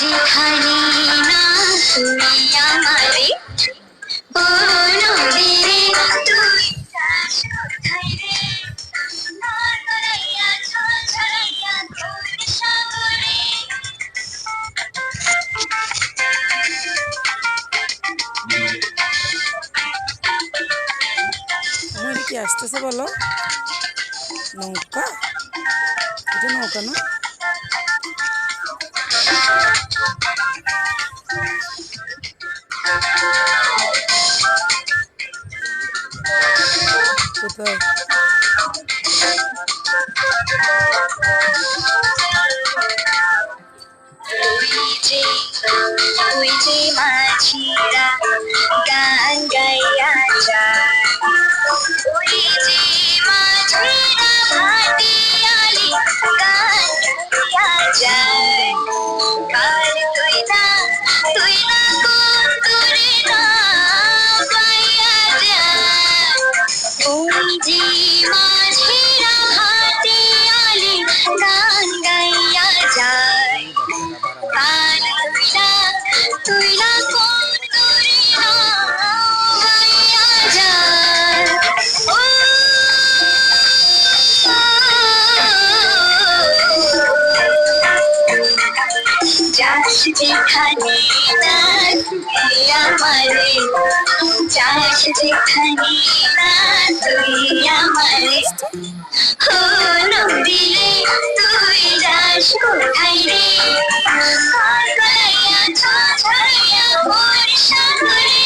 যেখানে না তুই আমারে ও নদী রে তুই যাস কোথায় রে না তরাইয়া ছল ছড়াইয়া তোর সাগরে আমার কি আসতেছে বলো? নৌকা, এটা নৌকা না? কোথায়? ওই যে মাঝিরা গান গাইয়া যায় ওই যে মাঝিরা ভাটিয়ালি গান গাইয়া যায় কাল তুই না কোন দূরে না গাইয়া যায় ওই যে মাঝিরা ভাটিয়ালি গান গাইয়া যায় কাল তুই না কোন দূরে না গাইয়া যায় ও যাস যেখানে না তুই আমারে যাস যেখানে না তুই আমারে ও নদী রে তুই যাস কোথায় রে কাকড়াইয়া ছড়াইয়া মোর সাগরে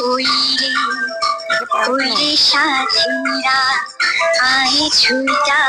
ওই রে সাথীরা আয় ছুটা